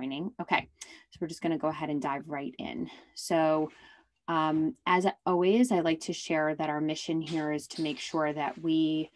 joining. Okay, so we're just going to go ahead and dive right in. So as always, I like to share that our mission here is to make sure that we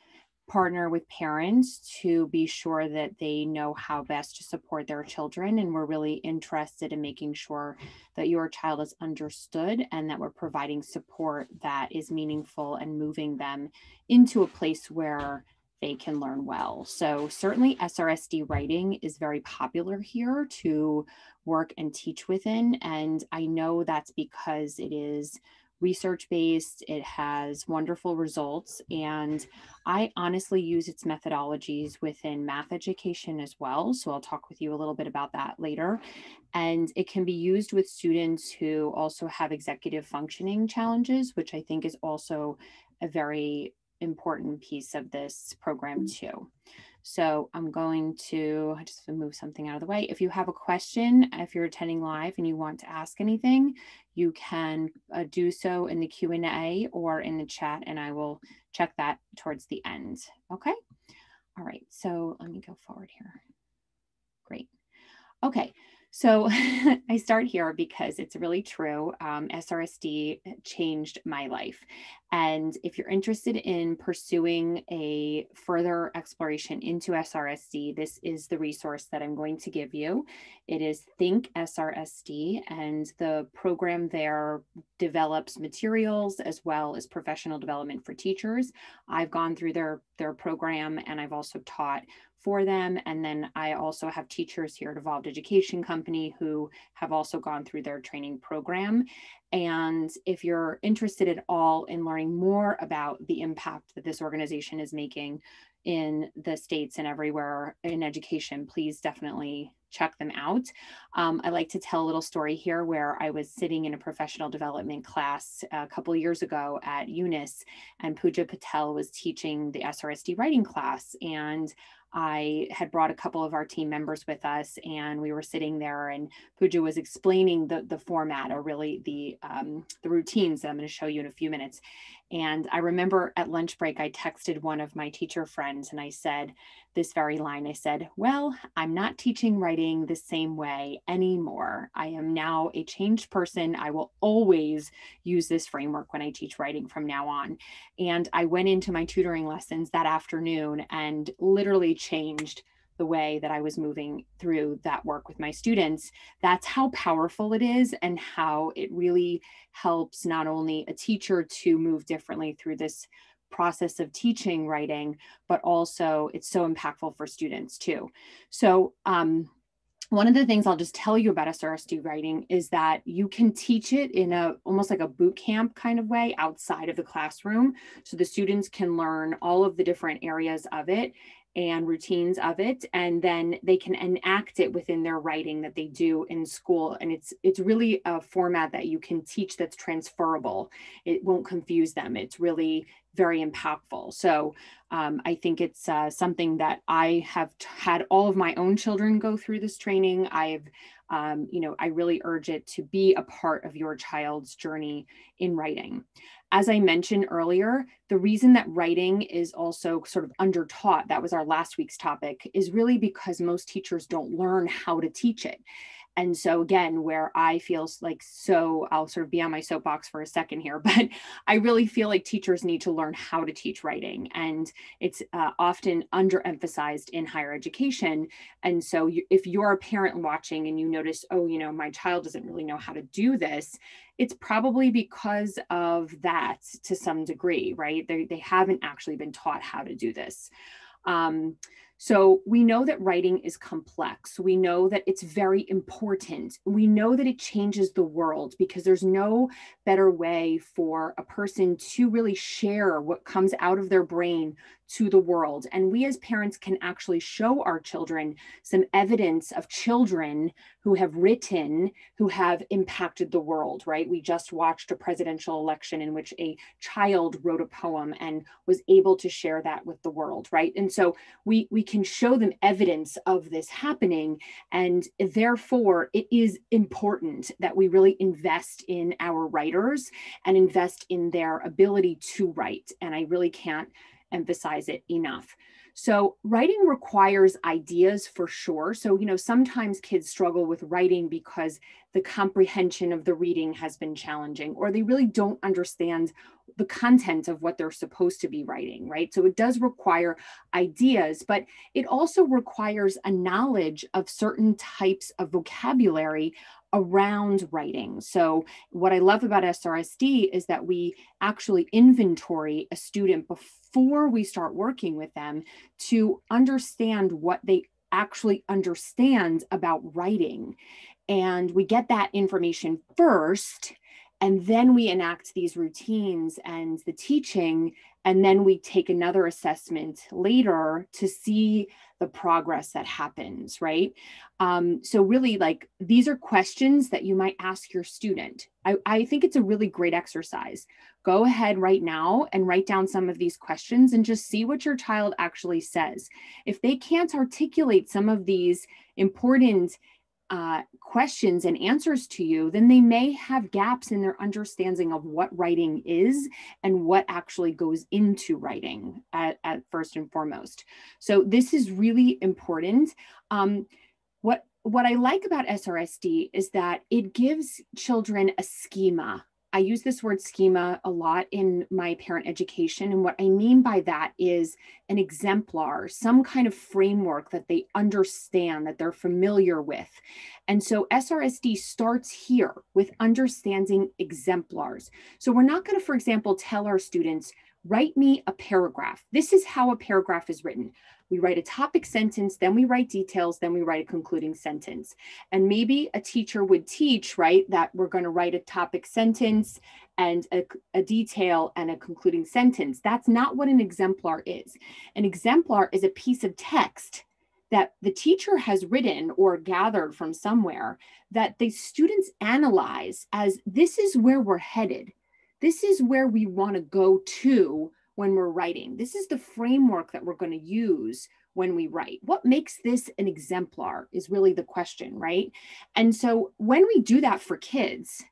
partner with parents to be sure that they know how best to support their children. And we're really interested in making sure that your child is understood and that we're providing support that is meaningful and moving them into a place where they can learn well. So certainly SRSD writing is very popular here to work and teach within. And I know that's because it is research-based, it has wonderful results, and I honestly use its methodologies within math education as well. So I'll talk with you a little bit about that later. And it can be used with students who also have executive functioning challenges, which I think is also a very important piece of this program too. So I'm going to just move something out of the way. If you have a question, if you're attending live and you want to ask anything, you can do so in the Q&A or in the chat, and I will check that towards the end. Okay. All right. So let me go forward here. Great. Okay. So I start here because it's really true. SRSD changed my life. And if you're interested in pursuing a further exploration into SRSD, this is the resource that I'm going to give you. It is Think SRSD, and the program there develops materials as well as professional development for teachers. I've gone through their program, and I've also taught for them. And then I also have teachers here at Evolved Education Company who have also gone through their training program. And if you're interested at all in learning more about the impact that this organization is making in the States and everywhere in education, please definitely check them out. I like to tell a little story here where I was sitting in a professional development class a couple years ago at Eunice, and Pooja Patel was teaching the SRSD writing class. And I had brought a couple of our team members with us, and we were sitting there, and Pooja was explaining the format, or really the routines that I'm going to show you in a few minutes. And I remember at lunch break, I texted one of my teacher friends and I said this very line. I said, well, I'm not teaching writing the same way anymore. I am now a changed person. I will always use this framework when I teach writing from now on. And I went into my tutoring lessons that afternoon and literally changed the way that I was moving through that work with my students. That's how powerful it is, and how it really helps not only a teacher to move differently through this process of teaching writing, but also it's so impactful for students too. So one of the things I'll just tell you about SRSD writing is that you can teach it in almost like a boot camp kind of way outside of the classroom. So the students can learn all of the different areas of it and routines of it, and then they can enact it within their writing that they do in school. And it's really a format that you can teach that's transferable. It won't confuse them. It's really very impactful. So I think it's something that I have had all of my own children go through this training. I really urge it to be a part of your child's journey in writing. As I mentioned earlier, the reason that writing is also sort of undertaught, that was our last week's topic, is really because most teachers don't learn how to teach it. And so again, where I feel like, so I'll sort of be on my soapbox for a second here, but I really feel like teachers need to learn how to teach writing. And it's often underemphasized in higher education. And so if you're a parent watching and you notice, oh, my child doesn't really know how to do this, it's probably because of that to some degree, right? They haven't actually been taught how to do this. So we know that writing is complex. We know that it's very important. We know that it changes the world, because there's no better way for a person to really share what comes out of their brain to the world. And we as parents can actually show our children some evidence of children who have written, who have impacted the world, right? We just watched a presidential election in which a child wrote a poem and was able to share that with the world, right? And so we can show them evidence of this happening. And therefore, it is important that we really invest in our writers and invest in their ability to write. And I really can't emphasize it enough. So writing requires ideas for sure. So, sometimes kids struggle with writing because the comprehension of the reading has been challenging, or they really don't understand the content of what they're supposed to be writing, right? So it does require ideas, but it also requires a knowledge of certain types of vocabulary around writing. So what I love about SRSD is that we actually inventory a student before we start working with them to understand what they actually understand about writing. And we get that information first, and then we enact these routines and the teaching, and then we take another assessment later to see the progress that happens, right? So really, like, these are questions that you might ask your student. I think it's a really great exercise. Go ahead right now and write down some of these questions and just see what your child actually says. If they can't articulate some of these important questions and answers to you, then they may have gaps in their understanding of what writing is and what actually goes into writing at first and foremost. So this is really important. What I like about SRSD is that it gives children a schema. I use this word schema a lot in my parent education. And what I mean by that is an exemplar, some kind of framework that they understand, that they're familiar with. And so SRSD starts here with understanding exemplars. So we're not going to, for example, tell our students, write me a paragraph. This is how a paragraph is written. We write a topic sentence, then we write details, then we write a concluding sentence. And maybe a teacher would teach, right, that we're going to write a topic sentence and a detail and a concluding sentence. That's not what an exemplar is. An exemplar is a piece of text that the teacher has written or gathered from somewhere that the students analyze as, this is where we're headed. This is where we want to go to when we're writing. This is the framework that we're going to use when we write. What makes this an exemplar is really the question, right? And so when we do that for kids,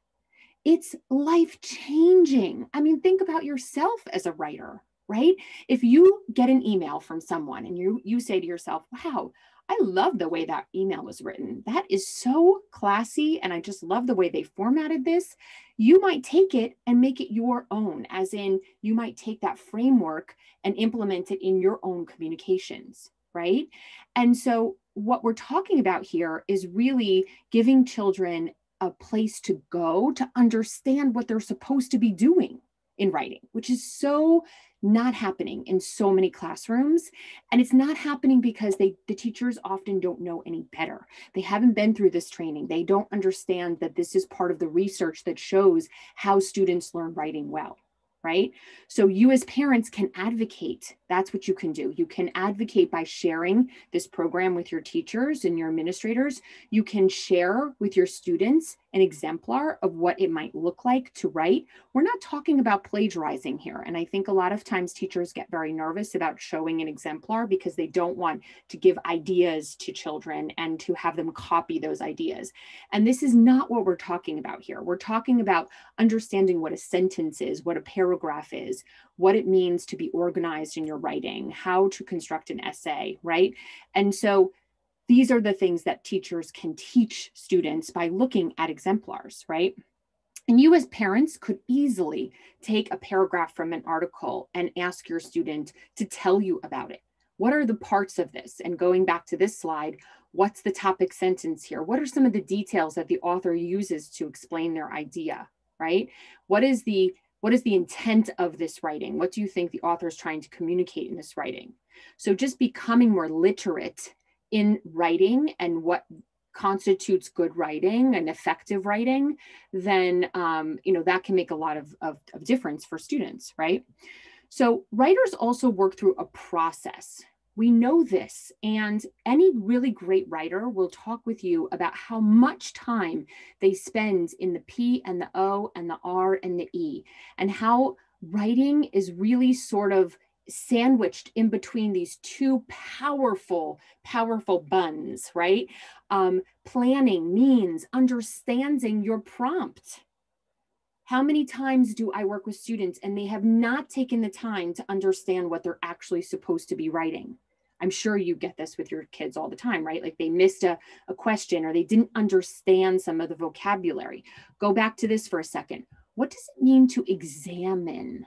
it's life-changing. I mean, think about yourself as a writer, right? If you get an email from someone and you say to yourself, wow, I love the way that email was written. That is so classy, and I just love the way they formatted this. You might take it and make it your own, as in you might take that framework and implement it in your own communications, right? And so what we're talking about here is really giving children a place to go to understand what they're supposed to be doing in writing, which is so not happening in so many classrooms. And it's not happening because the teachers often don't know any better. They haven't been through this training. They don't understand that this is part of the research that shows how students learn writing well, right? So you as parents can advocate. That's what you can do. You can advocate by sharing this program with your teachers and your administrators. You can share with your students an exemplar of what it might look like to write. We're not talking about plagiarizing here. And I think a lot of times teachers get very nervous about showing an exemplar because they don't want to give ideas to children and to have them copy those ideas. And this is not what we're talking about here. We're talking about understanding what a sentence is, what a paragraph is, what it means to be organized in your writing, how to construct an essay, right? And so these are the things that teachers can teach students by looking at exemplars, right? And you as parents could easily take a paragraph from an article and ask your student to tell you about it. What are the parts of this? And going back to this slide, what's the topic sentence here? What are some of the details that the author uses to explain their idea, right? What is the intent of this writing? What do you think the author is trying to communicate in this writing? So just becoming more literate in writing and what constitutes good writing and effective writing, then that can make a lot of difference for students, right? So writers also work through a process. We know this, and any really great writer will talk with you about how much time they spend in the P and the O and the R and the E, and how writing is really sort of sandwiched in between these two powerful buns, right? Planning means understanding your prompt. How many times do I work with students and they have not taken the time to understand what they're actually supposed to be writing? I'm sure you get this with your kids all the time, right? Like they missed a question or they didn't understand some of the vocabulary. Go back to this for a second. What does it mean to examine?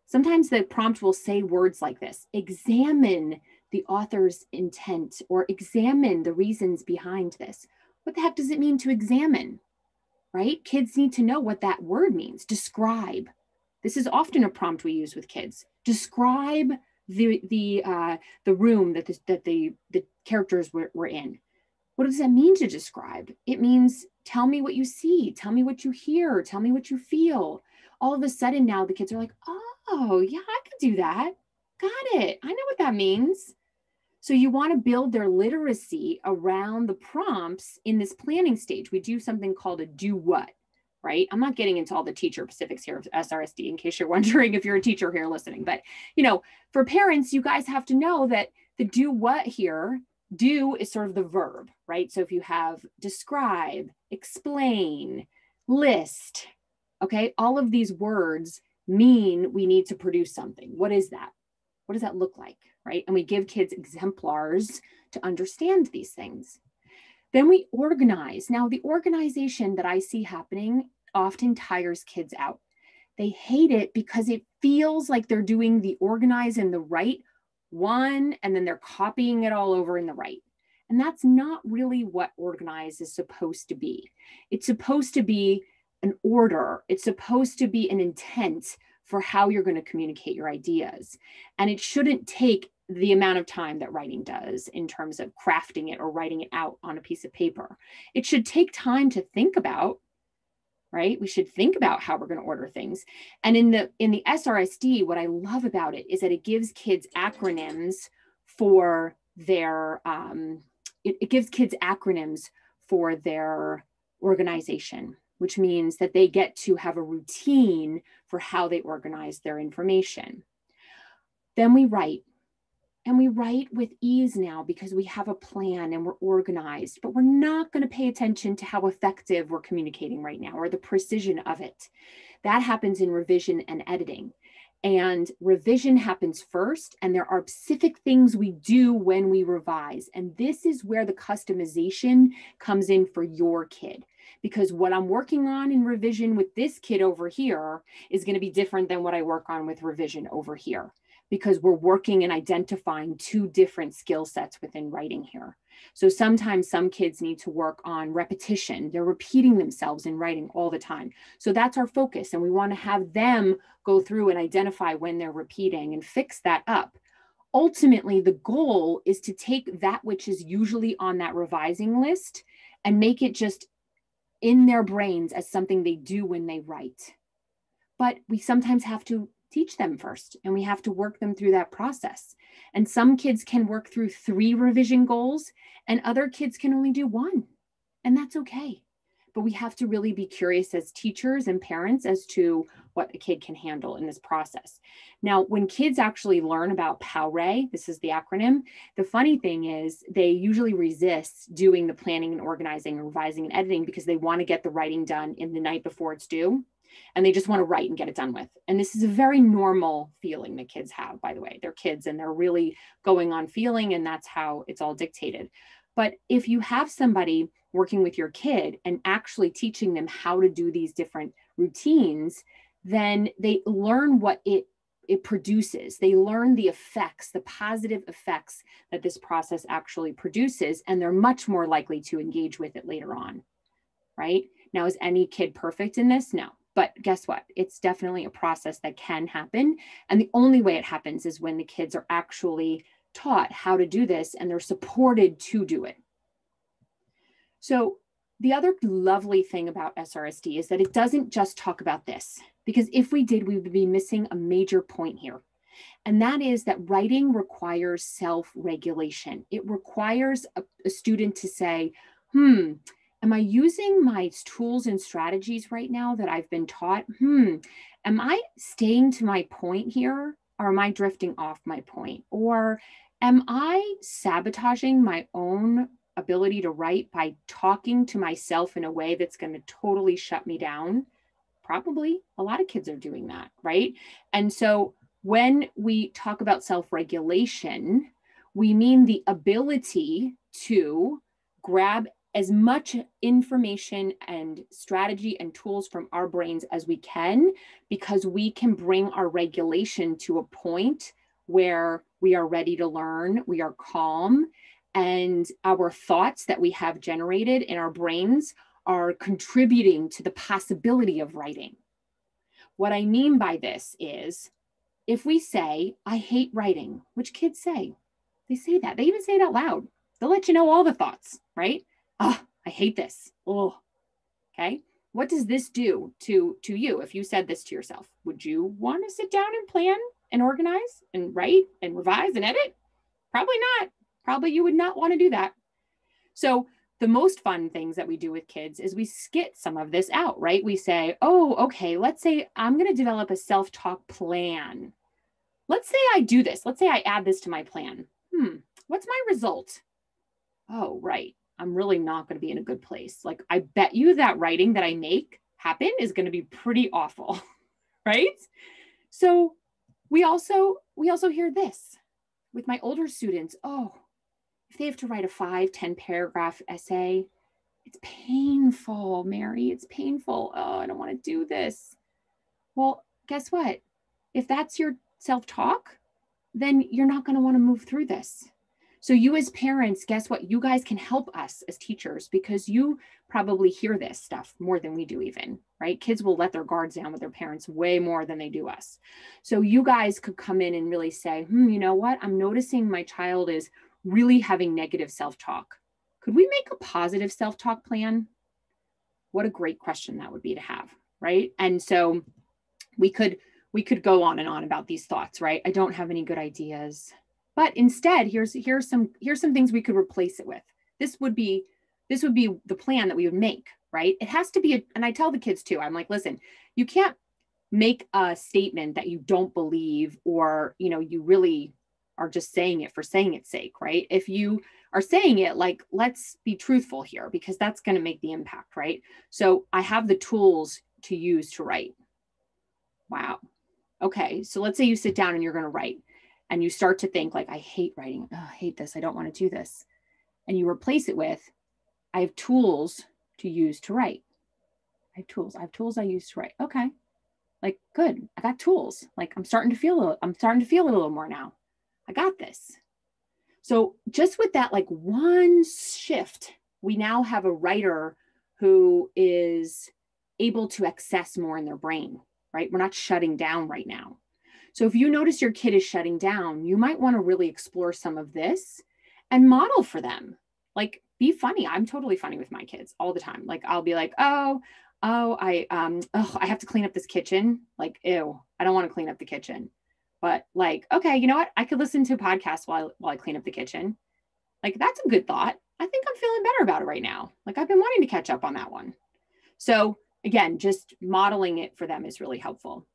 Sometimes the prompt will say words like this: examine the author's intent or examine the reasons behind this. What the heck does it mean to examine? Right? Kids need to know what that word means. Describe. This is often a prompt we use with kids. Describe the room that the characters were in. What does that mean to describe? It means tell me what you see, tell me what you hear, tell me what you feel. All of a sudden now the kids are like, oh yeah, I could do that. Got it. I know what that means. So you want to build their literacy around the prompts in this planning stage. We do something called a do what, right? I'm not getting into all the teacher specifics here of SRSD in case you're wondering if you're a teacher here listening. But, for parents, you guys have to know that the do what here, do is sort of the verb, right? So if you have describe, explain, list, okay, all of these words mean we need to produce something. What is that? What does that look like, right? And we give kids exemplars to understand these things. Then we organize. Now, the organization that I see happening often tires kids out. They hate it because it feels like they're doing the organize and the write one, and then they're copying it all over in the right. And that's not really what organize is supposed to be. It's supposed to be an order. It's supposed to be an intent for how you're going to communicate your ideas. And it shouldn't take the amount of time that writing does in terms of crafting it or writing it out on a piece of paper. It should take time to think about, right? We should think about how we're going to order things. And in the SRSD, what I love about it is that it gives kids acronyms for their, it gives kids acronyms for their organization, which means that they get to have a routine for how they organize their information. Then we write. And we write with ease now because we have a plan and we're organized, but we're not going to pay attention to how effective we're communicating right now or the precision of it. That happens in revision and editing. And revision happens first, and there are specific things we do when we revise. And this is where the customization comes in for your kid. Because what I'm working on in revision with this kid over here is going to be different than what I work on with revision over here, because we're working and identifying two different skill sets within writing here. So sometimes some kids need to work on repetition. They're repeating themselves in writing all the time. So that's our focus. And we want to have them go through and identify when they're repeating and fix that up. Ultimately, the goal is to take that which is usually on that revising list and make it just in their brains as something they do when they write. But we sometimes have to teach them first, and we have to work them through that process. And some kids can work through 3 revision goals, and other kids can only do 1. And that's okay. But we have to really be curious as teachers and parents as to what a kid can handle in this process. Now, when kids actually learn about POWRE, this is the acronym, the funny thing is they usually resist doing the planning and organizing and revising and editing because they want to get the writing done in the night before it's due. And they just want to write and get it done with. And this is a very normal feeling that kids have, by the way. They're kids and they're really going on feeling, and that's how it's all dictated. But if you have somebody working with your kid and actually teaching them how to do these different routines, then they learn what it produces. They learn the effects, the positive effects that this process actually produces, and they're much more likely to engage with it later on, right? Now, is any kid perfect in this? No. But guess what? It's definitely a process that can happen. And the only way it happens is when the kids are actually taught how to do this and they're supported to do it. So the other lovely thing about SRSD is that it doesn't just talk about this, because if we did, we would be missing a major point here. And that is that writing requires self-regulation. It requires a student to say, am I using my tools and strategies right now that I've been taught? Am I staying to my point here, or am I drifting off my point? Or am I sabotaging my own ability to write by talking to myself in a way that's going to totally shut me down? Probably a lot of kids are doing that, right? And so when we talk about self-regulation, we mean the ability to grab as much information and strategy and tools from our brains as we can, because we can bring our regulation to a point where we are ready to learn, we are calm, and our thoughts that we have generated in our brains are contributing to the possibility of writing. What I mean by this is, if we say, I hate writing, which kids say, they say that. They even say it out loud. They'll let you know all the thoughts, right? Oh, I hate this. Oh, okay. What does this do to you if you said this to yourself? Would you want to sit down and plan and organize and write and revise and edit? Probably not. Probably you would not want to do that. So the most fun things that we do with kids is we skit some of this out, right? We say, oh, okay, let's say I'm going to develop a self-talk plan. Let's say I do this. Let's say I add this to my plan. What's my result? Oh, right. I'm really not going to be in a good place. Like, I bet you that writing that I make happen is going to be pretty awful, right? So we also hear this with my older students. Oh, if they have to write a 5-10 paragraph essay, it's painful, Mary. It's painful. Oh, I don't want to do this. Well, guess what? If that's your self-talk, then you're not going to want to move through this. So you as parents, guess what? You guys can help us as teachers, because you probably hear this stuff more than we do even, right? Kids will let their guards down with their parents way more than they do us. So you guys could come in and really say, you know what? I'm noticing my child is really having negative self-talk. Could we make a positive self-talk plan? What a great question that would be to have, right? And so we could go on and on about these thoughts, right? I don't have any good ideas. But instead, here's some things we could replace it with. This would be the plan that we would make, right? It has to be, and I tell the kids too, I'm like, listen, you can't make a statement that you don't believe, or, you really are just saying it for saying its sake, right? If you are saying it, like, let's be truthful here, because that's going to make the impact, right? So I have the tools to use to write. Wow. Okay. So let's say you sit down and you're going to write. And you start to think like, I hate writing. Oh, I hate this. I don't want to do this. And you replace it with, I have tools to use to write. I have tools I use to write. Okay. Like, good. I got tools. Like, I'm starting to feel it a little more now. I got this. So just with that, like, one shift, we now have a writer who is able to access more in their brain, right? We're not shutting down right now. So if you notice your kid is shutting down, you might want to really explore some of this and model for them. Like, be funny. I'm totally funny with my kids all the time. Like, I'll be like, I have to clean up this kitchen. Like, ew, I don't want to clean up the kitchen. But like, okay, you know what? I could listen to a podcast while I clean up the kitchen. Like, that's a good thought. I think I'm feeling better about it right now. Like, I've been wanting to catch up on that one. So again, just modeling it for them is really helpful.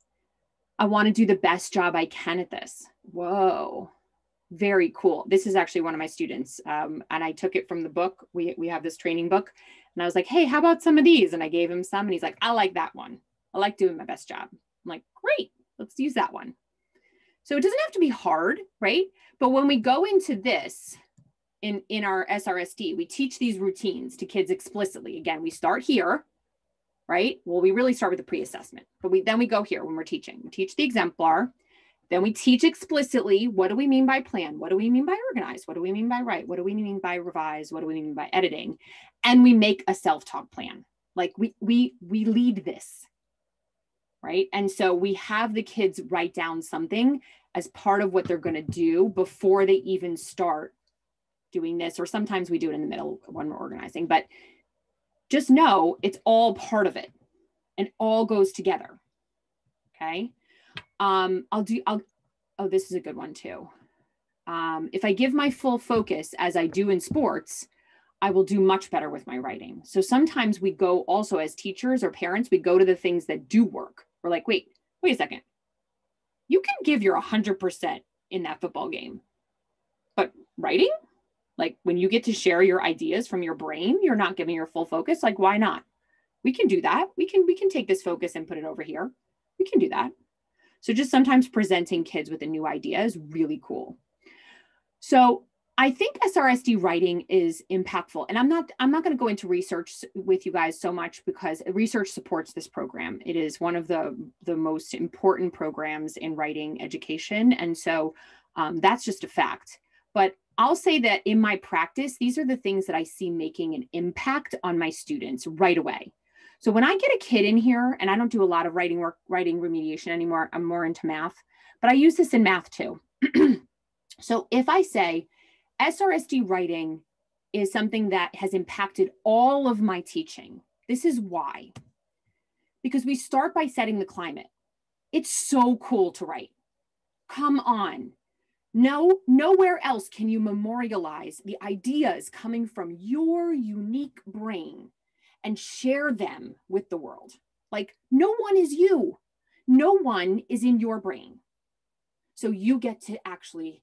I want to do the best job I can at this. Whoa, very cool. This is actually one of my students. And I took it from the book. We have this training book, and I was like, hey, how about some of these? And I gave him some, and he's like, I like that one. I like doing my best job. I'm like, great, let's use that one. So it doesn't have to be hard, right? But when we go into this in our SRSD, we teach these routines to kids explicitly. Again, we start here, right? Well, we really start with the pre-assessment, but then we go here when we're teaching. We teach the exemplar, then we teach explicitly, what do we mean by plan? What do we mean by organize? What do we mean by write? What do we mean by revise? What do we mean by editing? And we make a self-talk plan. Like, we lead this, right? And so we have the kids write down something as part of what they're going to do before they even start doing this, or sometimes we do it in the middle when we're organizing, but just know it's all part of it and all goes together. Okay. This is a good one too. If I give my full focus as I do in sports, I will do much better with my writing. So sometimes we go also as teachers or parents, we go to the things that do work. We're like, wait a second. You can give your 100% in that football game, but writing, like when you get to share your ideas from your brain, you're not giving your full focus. Like, why not? We can do that. We can take this focus and put it over here. We can do that. So just sometimes presenting kids with a new idea is really cool. So I think SRSD writing is impactful. And I'm not going to go into research with you guys so much because research supports this program. It is one of the most important programs in writing education. And so that's just a fact. But I'll say that in my practice, these are the things that I see making an impact on my students right away. So when I get a kid in here, and I don't do a lot of writing remediation anymore, I'm more into math, but I use this in math too. So if I say SRSD writing is something that has impacted all of my teaching, this is why. Because we start by setting the climate. It's so cool to write. Come on. No, nowhere else can you memorialize the ideas coming from your unique brain and share them with the world. Like, no one is you. No one is in your brain. So you get to actually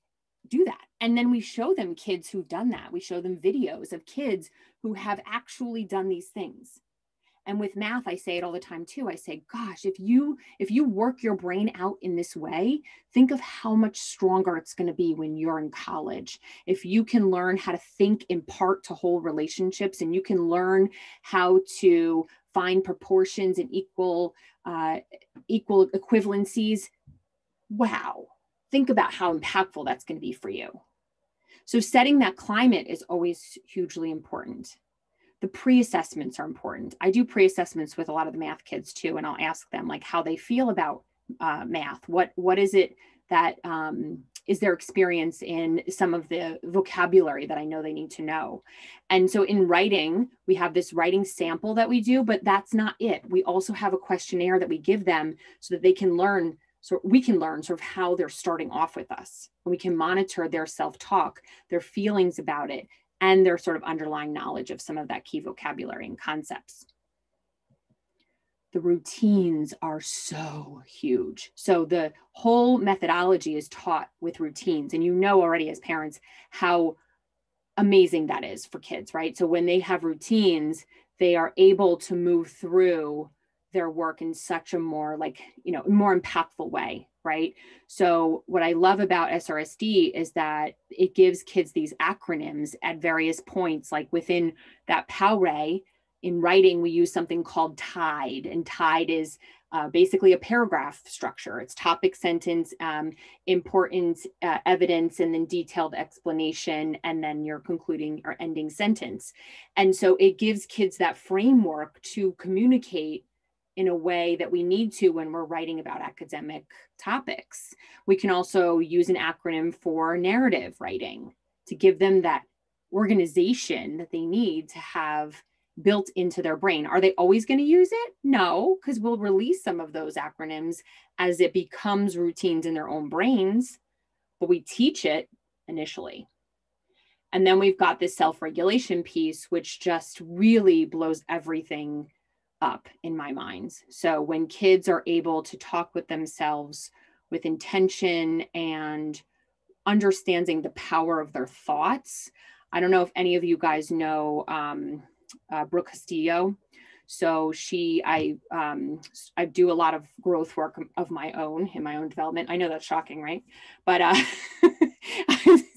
do that. And then we show them kids who've done that. We show them videos of kids who have actually done these things. And with math, I say it all the time too. I say, gosh, if you work your brain out in this way, think of how much stronger it's going to be when you're in college. If you can learn how to think in part to whole relationships, and you can learn how to find proportions and equal equivalencies, wow, think about how impactful that's going to be for you. So setting that climate is always hugely important. The pre-assessments are important. I do pre-assessments with a lot of the math kids too, and I'll ask them like how they feel about math. What is it that is their experience in some of the vocabulary that I know they need to know. And so in writing, we have this writing sample that we do, but that's not it. We also have a questionnaire that we give them so that they can learn, so we can learn sort of how they're starting off with us. And we can monitor their self-talk, their feelings about it, and their sort of underlying knowledge of some of that key vocabulary and concepts. The routines are so huge. So the whole methodology is taught with routines. And you know already as parents how amazing that is for kids, right? So when they have routines, they are able to move through their work in such a more more impactful way, right? So what I love about SRSD is that it gives kids these acronyms at various points, like within that POW-RAY. In writing, we use something called TIDE, and TIDE is basically a paragraph structure. It's topic, sentence, important evidence, and then detailed explanation, and then your concluding or ending sentence. And so it gives kids that framework to communicate in a way that we need to when we're writing about academic topics. We can also use an acronym for narrative writing to give them that organization that they need to have built into their brain. Are they always going to use it? No, because we'll release some of those acronyms as it becomes routines in their own brains, but we teach it initially. And then we've got this self-regulation piece, which just really blows everything up in my mind. So when kids are able to talk with themselves with intention and understanding the power of their thoughts. I don't know if any of you guys know Brooke Castillo. So I do a lot of growth work of my own in my own development. I know that's shocking, right? But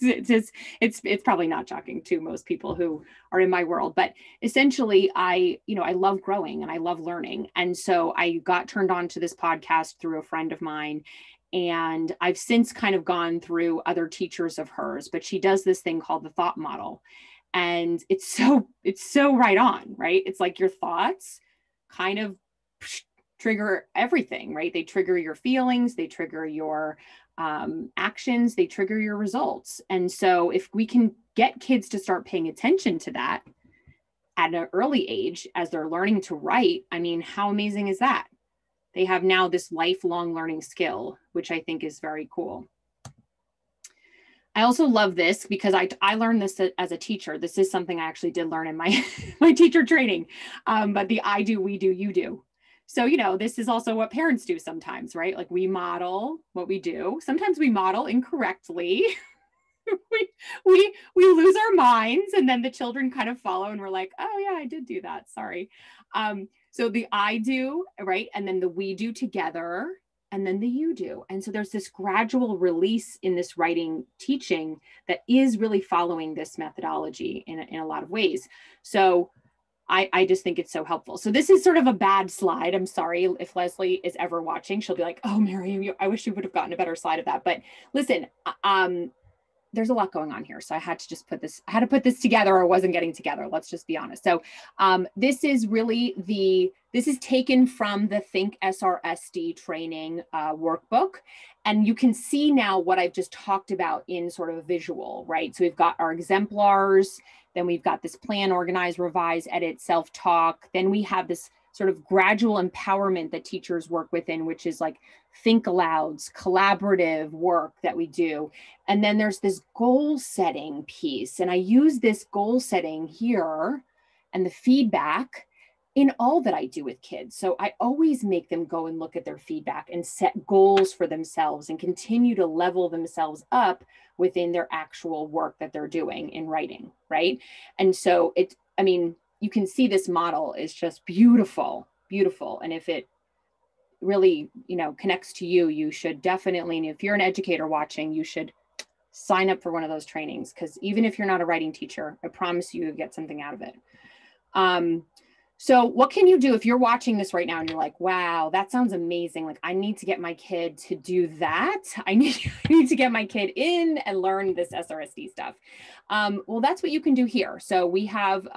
it's probably not shocking to most people who are in my world. But essentially, I love growing and I love learning. And so I got turned on to this podcast through a friend of mine. And I've since kind of gone through other teachers of hers, but she does this thing called the thought model. And it's so right on, right? It's like your thoughts kind of trigger everything, right? They trigger your feelings, they trigger your actions, they trigger your results. And so if we can get kids to start paying attention to that at an early age as they're learning to write, I mean, how amazing is that? They have now this lifelong learning skill, which I think is very cool. I also love this because I learned this as a teacher. This is something I actually did learn in my, my teacher training, but the I do, we do, you do. So, this is also what parents do sometimes, right? Like we model what we do. Sometimes we model incorrectly. we lose our minds, and then the children kind of follow, and we're like, oh yeah, I did do that. Sorry. So the I do, right? And then the we do together, and then the you do. And so there's this gradual release in this writing teaching that is really following this methodology in a lot of ways. So I just think it's so helpful. So this is sort of a bad slide. I'm sorry if Leslie is ever watching. She'll be like, oh, Mary, I wish you would have gotten a better slide of that. But listen, there's a lot going on here. So I had to just put this, I had to put this together, or wasn't getting together. Let's just be honest. So this is really this is taken from the Think SRSD training workbook. And you can see now what I've just talked about in sort of visual, right? So we've got our exemplars, then we've got this plan, organize, revise, edit, self-talk. Then we have this sort of gradual empowerment that teachers work within, which is like think alouds, collaborative work that we do. And then there's this goal setting piece. And I use this goal setting here and the feedback in all that I do with kids. So I always make them go and look at their feedback and set goals for themselves and continue to level themselves up within their actual work that they're doing in writing, right? And so I mean, you can see this model is just beautiful, beautiful. And if it really, connects to you, you should definitely, and if you're an educator watching, you should sign up for one of those trainings, because even if you're not a writing teacher, I promise you get something out of it. So what can you do if you're watching this right now and you're like, wow, that sounds amazing. Like, I need to get my kid to do that. I need to get my kid in and learn this SRSD stuff. Well, that's what you can do here. So we have,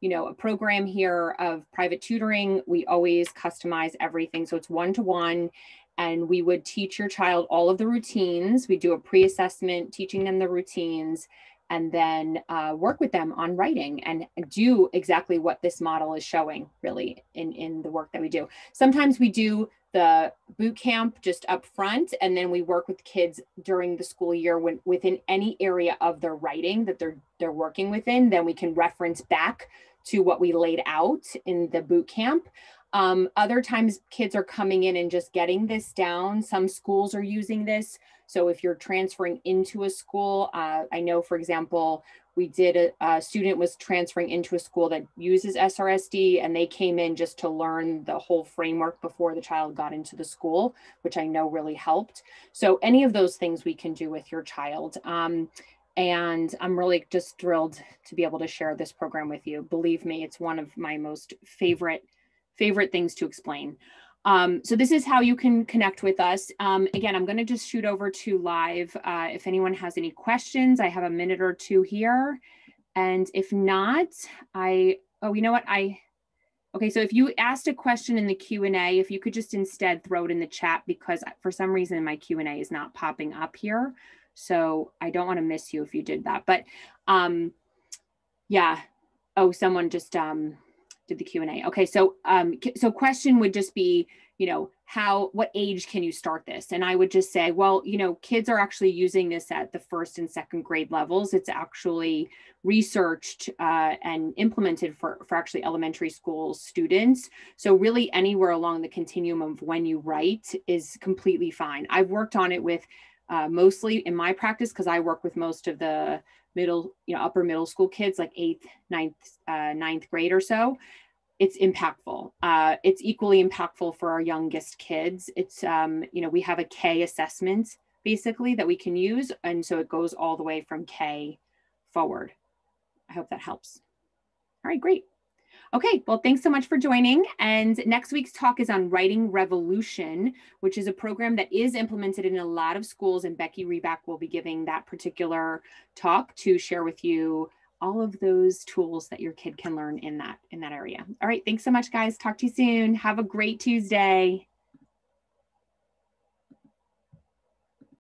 a program here of private tutoring. We always customize everything. So it's one-to-one, and we would teach your child all of the routines. We do a pre-assessment, teaching them the routines, and then work with them on writing and do exactly what this model is showing really in the work that we do. Sometimes we do the boot camp just up front, and then we work with kids during the school year within any area of their writing that they're working within. Then we can reference back to what we laid out in the boot camp. Other times kids are coming in and just getting this down. Some schools are using this. So if you're transferring into a school, I know, for example, we did a student was transferring into a school that uses SRSD, and they came in just to learn the whole framework before the child got into the school, which I know really helped. So any of those things we can do with your child. And I'm really just thrilled to be able to share this program with you. Believe me, it's one of my most favorite things to explain. So this is how you can connect with us. Again, I'm going to just shoot over to live. If anyone has any questions, I have a minute or two here. And if not, okay, so if you asked a question in the Q&A, if you could just instead throw it in the chat, because for some reason my Q&A is not popping up here. So I don't want to miss you if you did that. But yeah. Oh, someone just did the Q&A. Okay, so question would just be, what age can you start this? And I would just say, well, kids are actually using this at the 1st and 2nd grade levels. It's actually researched and implemented for actually elementary school students. So really anywhere along the continuum of when you write is completely fine. I've worked on it with mostly in my practice, because I work with most of the upper middle school kids, like 8th, 9th grade or so. It's impactful. It's equally impactful for our youngest kids. It's, we have a K assessment basically that we can use. And so it goes all the way from K forward. I hope that helps. All right, great. Okay, well, thanks so much for joining. And next week's talk is on Writing Revolution, which is a program that is implemented in a lot of schools. And Becky Reback will be giving that particular talk to share with you all of those tools that your kid can learn in that area. All right, thanks so much, guys. Talk to you soon. Have a great Tuesday.